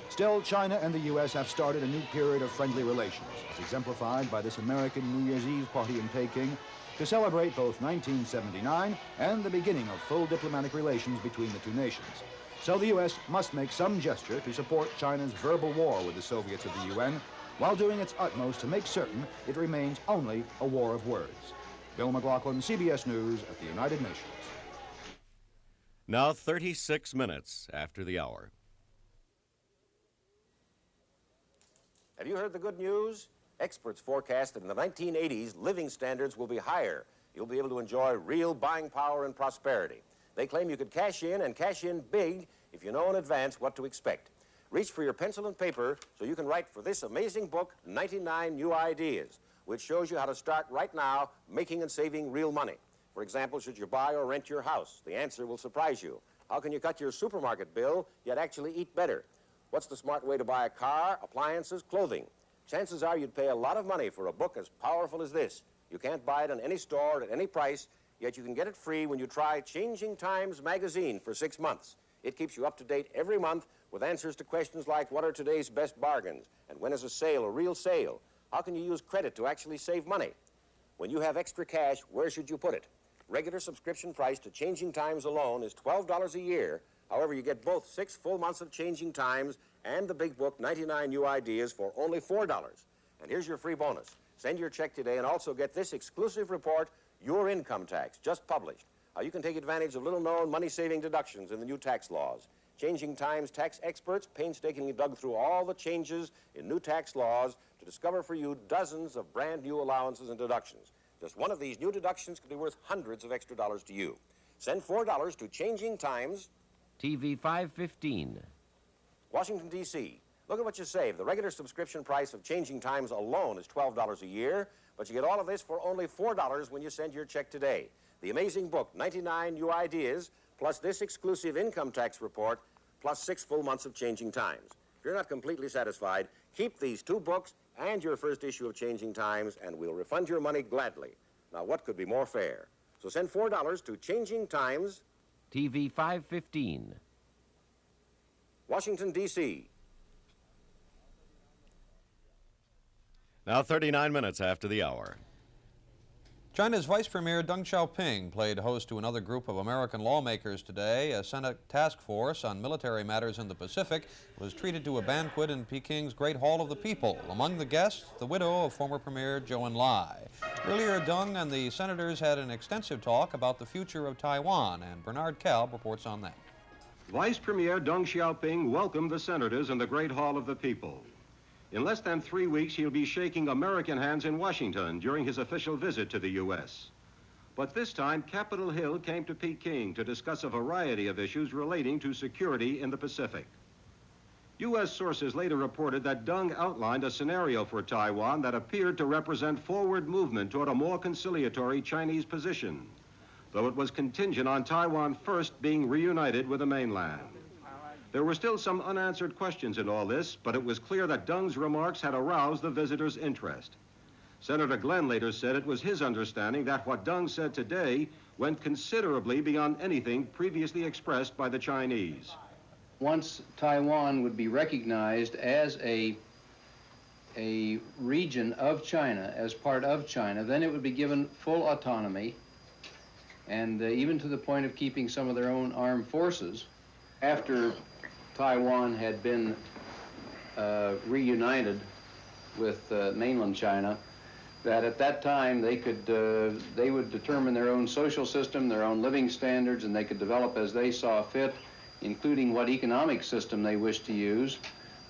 Speaker 17: Still, China and the U.S. have started a new period of friendly relations, as exemplified by this American New Year's Eve party in Peking to celebrate both 1979 and the beginning of full diplomatic relations between the two nations. So the U.S. must make some gesture to support China's verbal war with the Soviets of the UN, while doing its utmost to make certain it remains only a war of words. Bill McLaughlin, CBS News at the United Nations.
Speaker 3: Now 36 minutes after the hour.
Speaker 18: Have you heard the good news? Experts forecast that in the 1980s, living standards will be higher. You'll be able to enjoy real buying power and prosperity. They claim you could cash in and cash in big if you know in advance what to expect. Reach for your pencil and paper so you can write for this amazing book, 99 New Ideas, which shows you how to start right now making and saving real money. For example, should you buy or rent your house? The answer will surprise you. How can you cut your supermarket bill, yet actually eat better? What's the smart way to buy a car, appliances, clothing? Chances are you'd pay a lot of money for a book as powerful as this. You can't buy it in any store at any price, yet you can get it free when you try Changing Times magazine for 6 months. It keeps you up to date every month with answers to questions like, what are today's best bargains? And when is a sale a real sale? How can you use credit to actually save money? When you have extra cash, where should you put it? Regular subscription price to Changing Times alone is $12 a year. However, you get both 6 full months of Changing Times and the big book, 99 New Ideas, for only $4. And here's your free bonus. Send your check today and also get this exclusive report, Your Income Tax, just published. How you can take advantage of little-known money-saving deductions in the new tax laws. Changing Times tax experts painstakingly dug through all the changes in new tax laws to discover for you dozens of brand-new allowances and deductions. Just one of these new deductions could be worth hundreds of extra dollars to you. Send $4 to Changing Times,
Speaker 19: TV 515.
Speaker 18: Washington, D.C. Look at what you save. The regular subscription price of Changing Times alone is $12 a year, but you get all of this for only $4 when you send your check today. The amazing book, 99 New Ideas, plus this exclusive income tax report, plus 6 full months of Changing Times. If you're not completely satisfied, keep these 2 books and your first issue of Changing Times, and we'll refund your money gladly. Now, what could be more fair? So send $4 to Changing Times,
Speaker 19: TV 515.
Speaker 18: Washington, D.C.
Speaker 3: Now 39 minutes after the hour.
Speaker 1: China's Vice Premier Deng Xiaoping played host to another group of American lawmakers today. A Senate task force on military matters in the Pacific was treated to a banquet in Peking's Great Hall of the People. Among the guests, the widow of former Premier Zhou Enlai. Earlier, Deng and the senators had an extensive talk about the future of Taiwan, and Bernard Kalb reports on that.
Speaker 20: Vice Premier Deng Xiaoping welcomed the senators in the Great Hall of the People. In less than 3 weeks, he'll be shaking American hands in Washington during his official visit to the U.S. But this time, Capitol Hill came to Peking to discuss a variety of issues relating to security in the Pacific. U.S. sources later reported that Deng outlined a scenario for Taiwan that appeared to represent forward movement toward a more conciliatory Chinese position, though it was contingent on Taiwan first being reunited with the mainland. There were still some unanswered questions in all this, but it was clear that Deng's remarks had aroused the visitors' interest. Senator Glenn later said it was his understanding that what Deng said today went considerably beyond anything previously expressed by the Chinese.
Speaker 21: Once Taiwan would be recognized as a region of China, as part of China, then it would be given full autonomy, and even to the point of keeping some of their own armed forces. After Taiwan had been reunited with mainland China, that at that time they would determine their own social system, their own living standards, and they could develop as they saw fit, including what economic system they wished to use,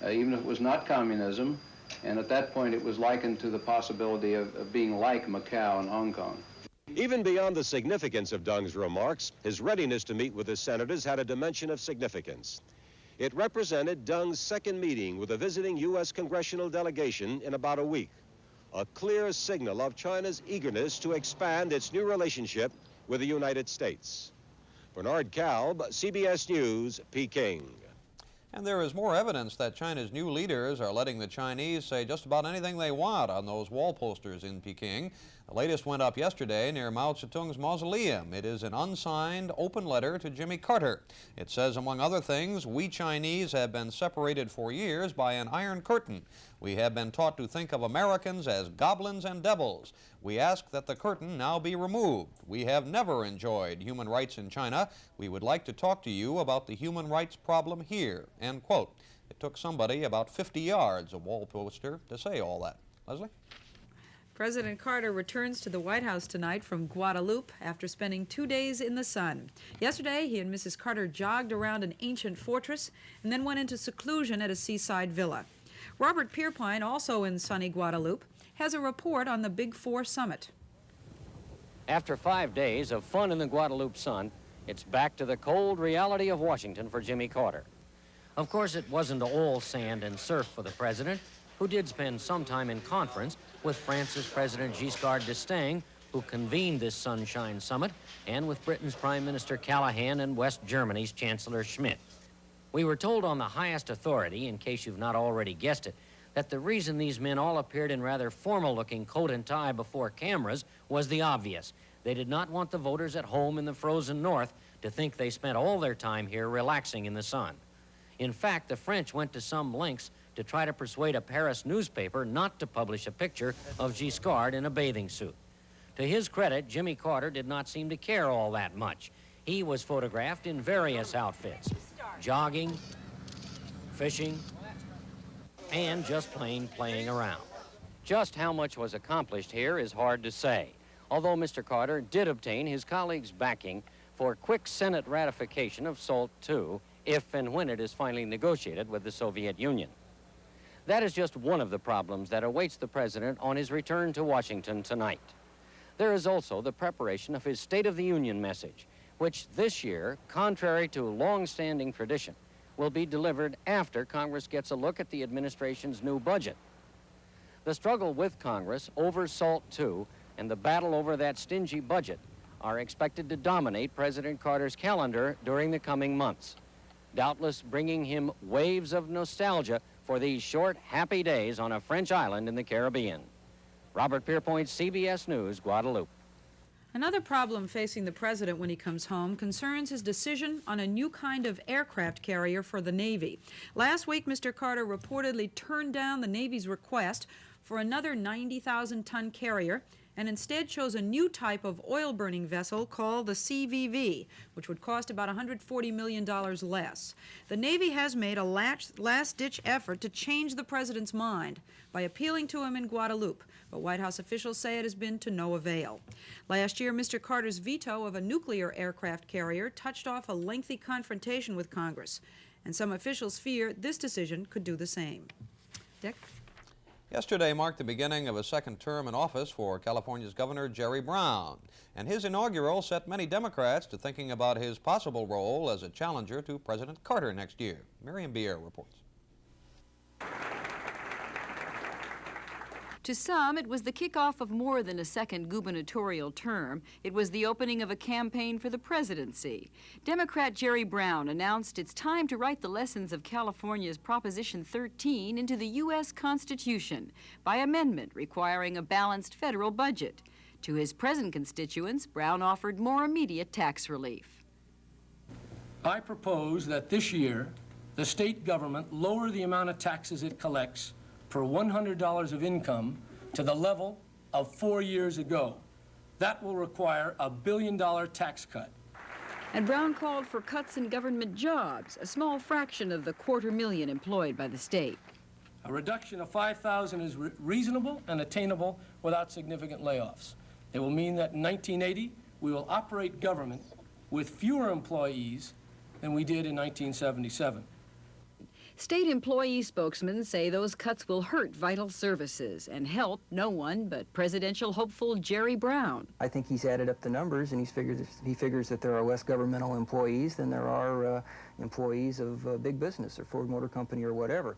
Speaker 21: even if it was not communism. And at that point it was likened to the possibility of being like Macau and Hong Kong.
Speaker 6: Even beyond the significance of Deng's remarks, his readiness to meet with the senators had a dimension of significance. It represented Deng's second meeting with a visiting U.S. congressional delegation in about a week, a clear signal of China's eagerness to expand its new relationship with the United States. Bernard Kalb, CBS News, Peking.
Speaker 1: And there is more evidence that China's new leaders are letting the Chinese say just about anything they want on those wall posters in Peking. The latest went up yesterday near Mao Zedong's mausoleum. It is an unsigned, open letter to Jimmy Carter. It says, among other things, we Chinese have been separated for years by an iron curtain. We have been taught to think of Americans as goblins and devils. We ask that the curtain now be removed. We have never enjoyed human rights in China. We would like to talk to you about the human rights problem here. End quote. It took somebody about 50 yards, a wall poster, to say all that. Leslie?
Speaker 2: President Carter returns to the White House tonight from Guadeloupe after spending 2 days in the sun. Yesterday, he and Mrs. Carter jogged around an ancient fortress and then went into seclusion at a seaside villa. Robert Pierpine, also in sunny Guadeloupe, has a report on the Big Four summit.
Speaker 22: After 5 days of fun in the Guadeloupe sun, it's back to the cold reality of Washington for Jimmy Carter. Of course, it wasn't all sand and surf for the president, who did spend some time in conference with France's President Giscard d'Estaing, who convened this Sunshine Summit, and with Britain's Prime Minister Callahan and West Germany's Chancellor Schmidt. We were told on the highest authority, in case you've not already guessed it, that the reason these men all appeared in rather formal-looking coat and tie before cameras was the obvious. They did not want the voters at home in the frozen north to think they spent all their time here relaxing in the sun. In fact, the French went to some lengths to try to persuade a Paris newspaper not to publish a picture of Giscard in a bathing suit. To his credit, Jimmy Carter did not seem to care all that much. He was photographed in various outfits, jogging, fishing, and just plain playing around. Just how much was accomplished here is hard to say, although Mr. Carter did obtain his colleagues' backing for quick Senate ratification of SALT II if and when it is finally negotiated with the Soviet Union. That is just one of the problems that awaits the president on his return to Washington tonight. There is also the preparation of his State of the Union message, which this year, contrary to long-standing tradition, will be delivered after Congress gets a look at the administration's new budget. The struggle with Congress over SALT II and the battle over that stingy budget are expected to dominate President Carter's calendar during the coming months, doubtless bringing him waves of nostalgia for these short, happy days on a French island in the Caribbean. Robert Pierpoint, CBS News, Guadeloupe.
Speaker 2: Another problem facing the president when he comes home concerns his decision on a new kind of aircraft carrier for the Navy. Last week, Mr. Carter reportedly turned down the Navy's request for another 90,000-ton carrier and instead chose a new type of oil-burning vessel called the CVV, which would cost about $140 million less. The Navy has made a last-ditch effort to change the president's mind by appealing to him in Guadeloupe, but White House officials say it has been to no avail. Last year, Mr. Carter's veto of a nuclear aircraft carrier touched off a lengthy confrontation with Congress, and some officials fear this decision could do the same. Dick?
Speaker 1: Yesterday marked the beginning of a second term in office for California's Governor Jerry Brown, and his inaugural set many Democrats to thinking about his possible role as a challenger to President Carter next year. Miriam Bier reports.
Speaker 23: To some, it was the kickoff of more than a second gubernatorial term. It was the opening of a campaign for the presidency. Democrat Jerry Brown announced it's time to write the lessons of California's Proposition 13 into the U.S. Constitution by amendment requiring a balanced federal budget. To his present constituents, Brown offered more immediate tax relief.
Speaker 24: I propose that this year, the state government lower the amount of taxes it collects for $100 of income to the level of 4 years ago. That will require a $1 billion tax cut.
Speaker 23: And Brown called for cuts in government jobs, a small fraction of the 250,000 employed by the state.
Speaker 24: A reduction of 5,000 is reasonable and attainable without significant layoffs. It will mean that in 1980, we will operate government with fewer employees than we did in 1977.
Speaker 23: State employee spokesmen say those cuts will hurt vital services and help no one but presidential hopeful Jerry Brown.
Speaker 5: I think he's added up the numbers, and he figures that there are less governmental employees than there are employees of big business or Ford Motor Company or whatever.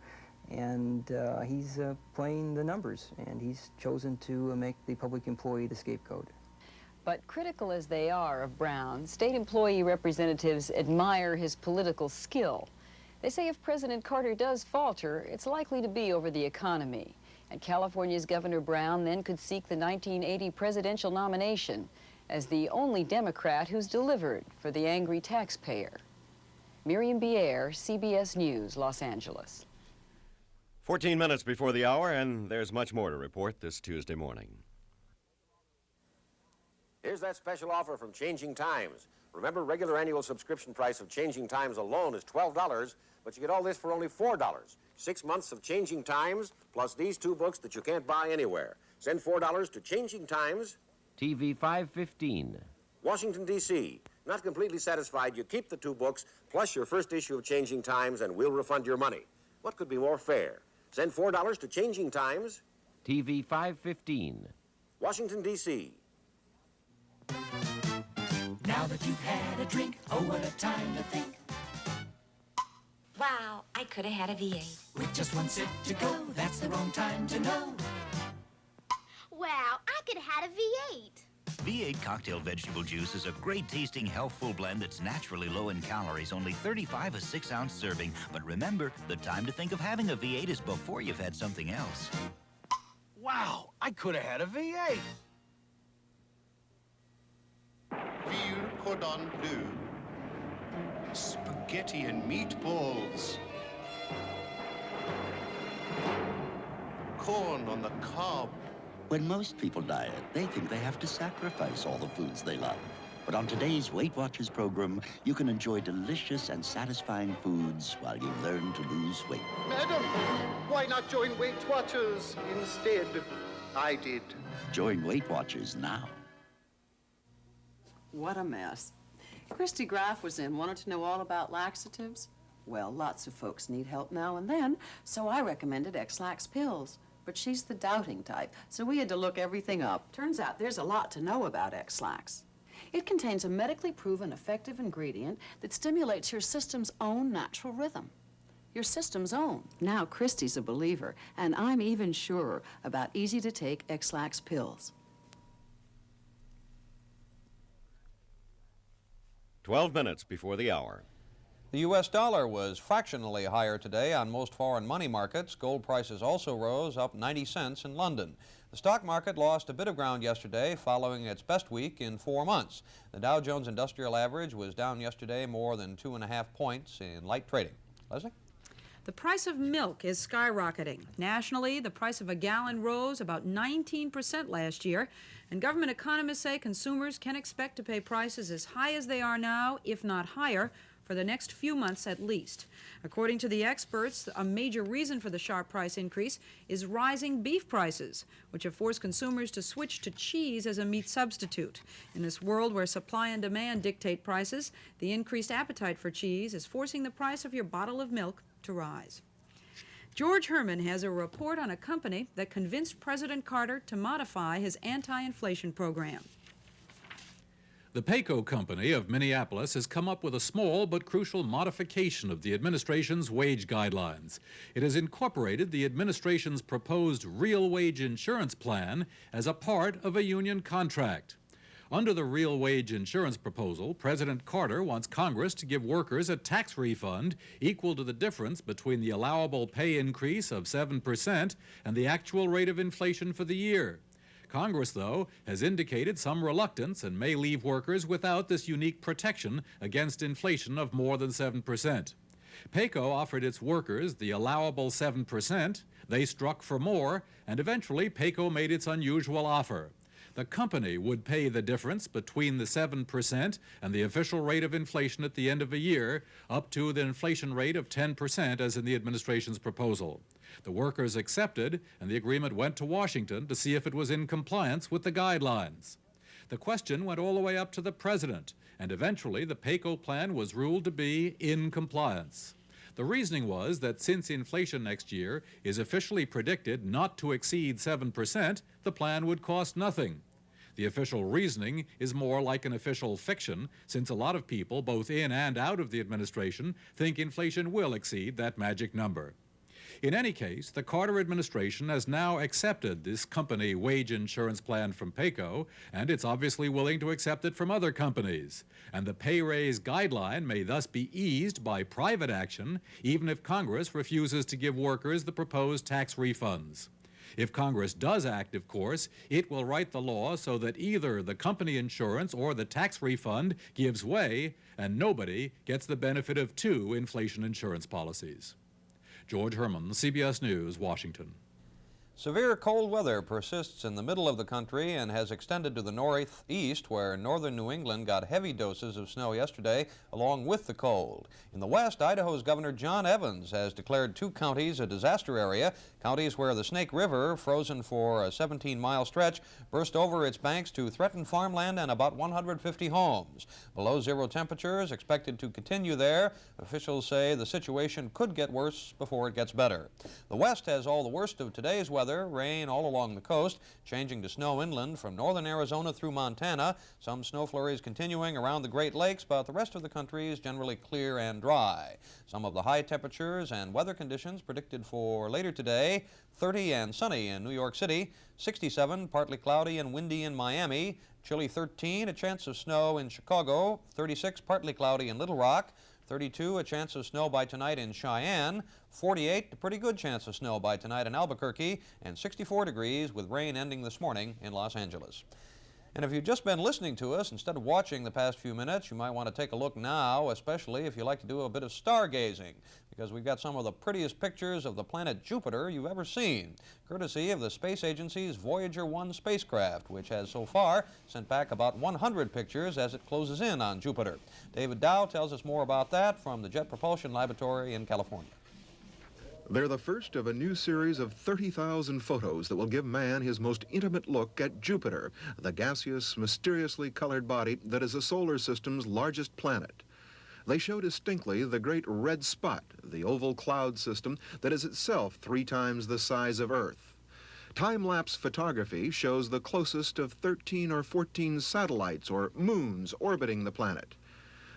Speaker 5: And he's playing the numbers, and he's chosen to make the public employee the scapegoat.
Speaker 23: But critical as they are of Brown, state employee representatives admire his political skill. They say if President Carter does falter, it's likely to be over the economy. And California's Governor Brown then could seek the 1980 presidential nomination as the only Democrat who's delivered for the angry taxpayer. Miriam Bier, CBS News, Los Angeles.
Speaker 3: 14 minutes before the hour, and there's much more to report this Tuesday morning.
Speaker 18: Here's that special offer from Changing Times. Remember, regular annual subscription price of Changing Times alone is $12, but you get all this for only $4. 6 months of Changing Times, plus these 2 books that you can't buy anywhere. Send $4 to Changing Times,
Speaker 19: TV 515.
Speaker 18: Washington, D.C. Not completely satisfied, you keep the 2 books, plus your first issue of Changing Times, and we'll refund your money. What could be more fair? Send $4 to Changing Times,
Speaker 19: TV 515.
Speaker 18: Washington, D.C.
Speaker 7: Now that you've had a drink, oh, what a time to think.
Speaker 8: Wow, I could have had a V8.
Speaker 7: With just 1 sip to go, that's the wrong time to know.
Speaker 8: Wow, I could have had a V8.
Speaker 9: V8 Cocktail Vegetable Juice is a great-tasting, healthful blend that's naturally low in calories, only 35 a 6-ounce serving. But remember, the time to think of having a V8 is before you've had something else.
Speaker 25: Wow, I could have had a V8.
Speaker 26: Veal cordon bleu, spaghetti and meatballs, corn on the cob.
Speaker 27: When most people diet, they think they have to sacrifice all the foods they love. But on today's Weight Watchers program, you can enjoy delicious and satisfying foods while you learn to lose weight.
Speaker 26: Madam, why not join Weight Watchers instead? I did.
Speaker 27: Join Weight Watchers now.
Speaker 28: What a mess. Christy Graff was in, wanted to know all about laxatives. Well, lots of folks need help now and then, so I recommended X-Lax pills. But she's the doubting type, so we had to look everything up. Turns out there's a lot to know about X-Lax. It contains a medically proven effective ingredient that stimulates your system's own natural rhythm. Your system's own. Now Christy's a believer, and I'm even surer about easy-to-take X-Lax pills.
Speaker 3: 12 minutes before the hour.
Speaker 1: The U.S. dollar was fractionally higher today on most foreign money markets. Gold prices also rose, up 90 cents in London. The stock market lost a bit of ground yesterday following its best week in 4 months. The Dow Jones Industrial Average was down yesterday more than 2.5 points in light trading. Leslie?
Speaker 2: The price of milk is skyrocketing. Nationally, the price of a gallon rose about 19% last year, and government economists say consumers can expect to pay prices as high as they are now, if not higher, for the next few months at least. According to the experts, a major reason for the sharp price increase is rising beef prices, which have forced consumers to switch to cheese as a meat substitute. In this world where supply and demand dictate prices, the increased appetite for cheese is forcing the price of your bottle of milk to rise. George Herman has a report on a company that convinced President Carter to modify his anti-inflation program.
Speaker 29: The Payco Company of Minneapolis has come up with a small but crucial modification of the administration's wage guidelines. It has incorporated the administration's proposed real wage insurance plan as a part of a union contract. Under the real wage insurance proposal, President Carter wants Congress to give workers a tax refund equal to the difference between the allowable pay increase of 7% and the actual rate of inflation for the year. Congress, though, has indicated some reluctance and may leave workers without this unique protection against inflation of more than 7%. Payco offered its workers the allowable 7%. They struck for more, and eventually Payco made its unusual offer. The company would pay the difference between the 7% and the official rate of inflation at the end of a year, up to the inflation rate of 10% as in the administration's proposal. The workers accepted, and the agreement went to Washington to see if it was in compliance with the guidelines. The question went all the way up to the president, and eventually the Payco plan was ruled to be in compliance. The reasoning was that since inflation next year is officially predicted not to exceed 7%, the plan would cost nothing. The official reasoning is more like an official fiction, since a lot of people, both in and out of the administration, think inflation will exceed that magic number. In any case, the Carter administration has now accepted this company wage insurance plan from PAYCO, and it's obviously willing to accept it from other companies. And the pay raise guideline may thus be eased by private action, even if Congress refuses to give workers the proposed tax refunds. If Congress does act, of course, it will write the law so that either the company insurance or the tax refund gives way, and nobody gets the benefit of two inflation insurance policies. George Herman, CBS News, Washington.
Speaker 1: Severe cold weather persists in the middle of the country and has extended to the northeast, where northern New England got heavy doses of snow yesterday, along with the cold. In the west, Idaho's Governor John Evans has declared 2 counties a disaster area, counties where the Snake River, frozen for a 17-mile stretch, burst over its banks to threaten farmland and about 150 homes. Below zero temperatures expected to continue there. Officials say the situation could get worse before it gets better. The west has all the worst of today's weather. Rain all along the coast, changing to snow inland from northern Arizona through Montana. Some snow flurries continuing around the Great Lakes, but the rest of the country is generally clear and dry. Some of the high temperatures and weather conditions predicted for later today: 30 and sunny in New York City, 67 partly cloudy and windy in Miami, chilly 13, a chance of snow in Chicago, 36 partly cloudy in Little Rock, 32, a chance of snow by tonight in Cheyenne, 48, a pretty good chance of snow by tonight in Albuquerque, and 64 degrees with rain ending this morning in Los Angeles. And if you've just been listening to us instead of watching the past few minutes, you might want to take a look now, especially if you like to do a bit of stargazing, because we've got some of the prettiest pictures of the planet Jupiter you've ever seen, courtesy of the space agency's Voyager 1 spacecraft, which has so far sent back about 100 pictures as it closes in on Jupiter. David Dow tells us more about that from the Jet Propulsion Laboratory in California.
Speaker 4: They're the first of a new series of 30,000 photos that will give man his most intimate look at Jupiter, the gaseous, mysteriously colored body that is the solar system's largest planet. They show distinctly the great red spot, the oval cloud system that is itself 3 times the size of Earth. Time-lapse photography shows the closest of 13 or 14 satellites or moons orbiting the planet.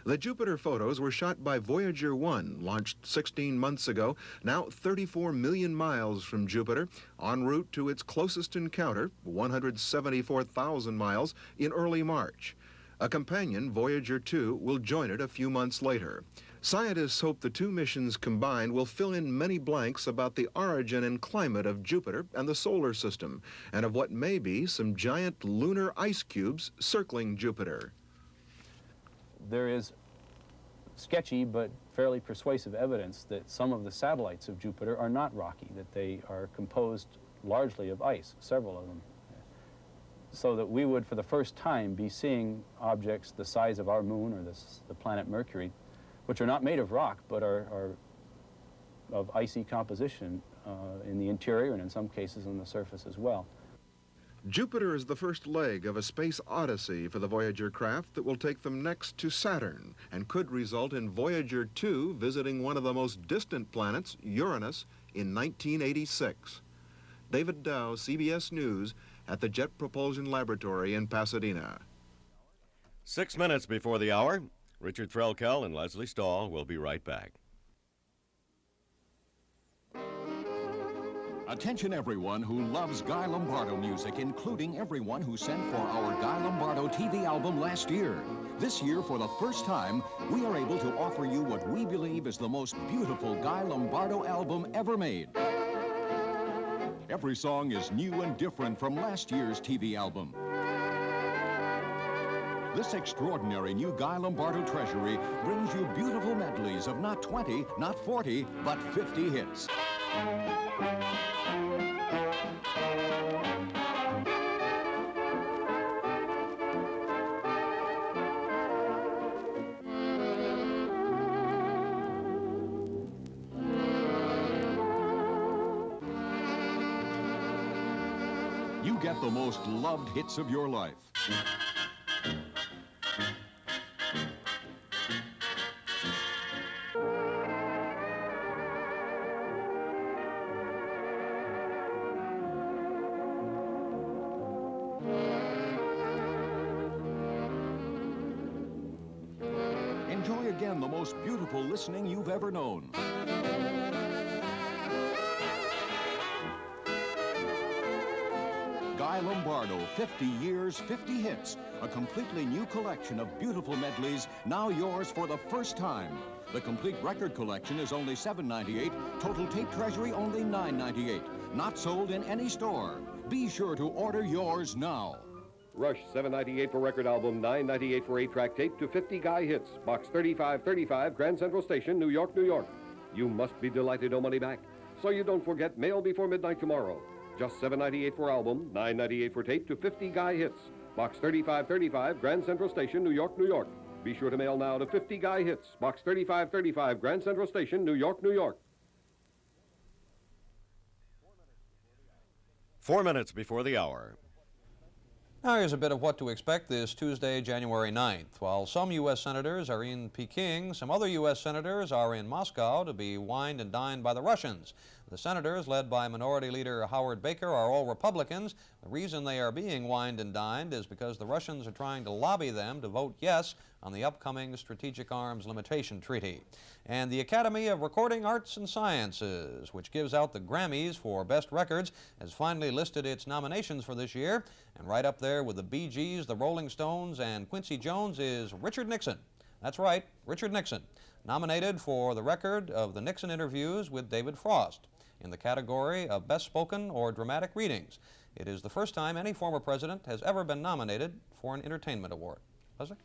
Speaker 4: The Jupiter photos were shot by Voyager 1, launched 16 months ago, now 34 million miles from Jupiter, en route to its closest encounter, 174,000 miles, in early March. A companion, Voyager 2, will join it a few months later. Scientists hope the 2 missions combined will fill in many blanks about the origin and climate of Jupiter and the solar system, and of what may be some giant lunar ice cubes circling Jupiter.
Speaker 10: There is sketchy but fairly persuasive evidence that some of the satellites of Jupiter are not rocky, that they are composed largely of ice, several of them. So that we would, for the first time, be seeing objects the size of our moon or the planet Mercury, which are not made of rock but are of icy composition in the interior and in some cases on the surface as well.
Speaker 4: Jupiter is the first leg of a space odyssey for the Voyager craft that will take them next to Saturn and could result in Voyager 2 visiting one of the most distant planets, Uranus, in 1986. David Dow, CBS News, at the Jet Propulsion Laboratory in Pasadena.
Speaker 3: 6 minutes before the hour, Richard Threlkell and Leslie Stahl will be right back.
Speaker 11: Attention everyone who loves Guy Lombardo music, including everyone who sent for our Guy Lombardo TV album last year. This year, for the first time, we are able to offer you what we believe is the most beautiful Guy Lombardo album ever made. Every song is new and different from last year's TV album. This extraordinary new Guy Lombardo treasury brings you beautiful medleys of not 20, not 40, but 50 hits. You get the most loved hits of your life. again the most beautiful listening you've ever known. Guy Lombardo, 50 years, 50 hits. A completely new collection of beautiful medleys, now yours for the first time. The complete record collection is only $7.98. Total tape treasury only $9.98. Not sold in any store. Be sure to order yours now.
Speaker 6: Rush, $7.98 for record album, $9.98 for 8-track tape to 50 Guy Hits. Box 3535, Grand Central Station, New York, New York. You must be delighted, no money back. So you don't forget, mail before midnight tomorrow. Just $7.98 for album, $9.98 for tape to 50 Guy Hits. Box 3535, Grand Central Station, New York, New York. Be sure to mail now to 50 Guy Hits. Box 3535, Grand Central Station, New York, New York.
Speaker 3: 4 minutes before the hour.
Speaker 1: Now here's a bit of what to expect this Tuesday, January 9th. While some U.S. senators are in Peking, some other U.S. senators are in Moscow to be wined and dined by the Russians. The senators, led by Minority Leader Howard Baker, are all Republicans. The reason they are being wined and dined is because the Russians are trying to lobby them to vote yes on the upcoming Strategic Arms Limitation Treaty. And the Academy of Recording Arts and Sciences, which gives out the Grammys for Best Records, has finally listed its nominations for this year. And right up there with the Bee Gees, the Rolling Stones, and Quincy Jones is Richard Nixon. That's right, Richard Nixon, nominated for the record of the Nixon interviews with David Frost in the category of Best Spoken or Dramatic Readings. It is the first time any former president has ever been nominated for an entertainment award. Leslie?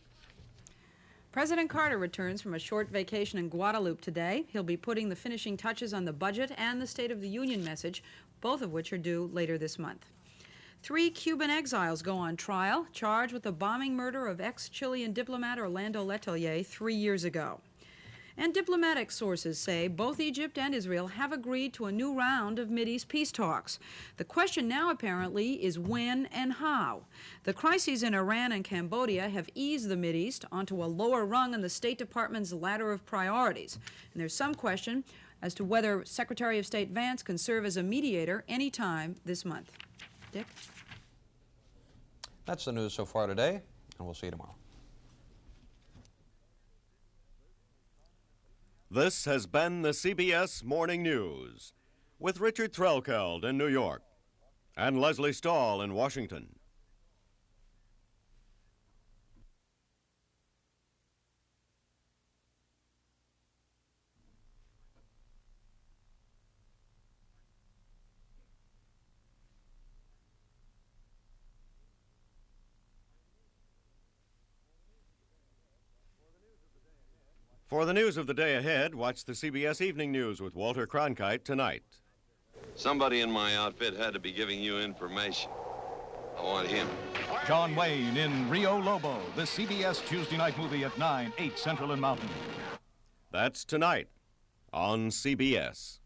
Speaker 2: President Carter returns from a short vacation in Guadeloupe today. He'll be putting the finishing touches on the budget and the State of the Union message, both of which are due later this month. 3 Cuban exiles go on trial, charged with the bombing murder of ex-Chilean diplomat Orlando Letelier 3 years ago. And diplomatic sources say both Egypt and Israel have agreed to a new round of Mideast peace talks. The question now apparently is when and how. The crises in Iran and Cambodia have eased the Mideast onto a lower rung on the State Department's ladder of priorities. And there's some question as to whether Secretary of State Vance can serve as a mediator any time this month. Dick?
Speaker 1: That's the news so far today, and we'll see you tomorrow.
Speaker 3: This has been the CBS Morning News with Richard Threlkeld in New York and Leslie Stahl in Washington. For the news of the day ahead, watch the CBS Evening News with Walter Cronkite tonight.
Speaker 12: Somebody in my outfit had to be giving you information. I want him.
Speaker 13: John Wayne in Rio Lobo, the CBS Tuesday night movie at 9, 8 Central and Mountain.
Speaker 3: That's tonight on CBS.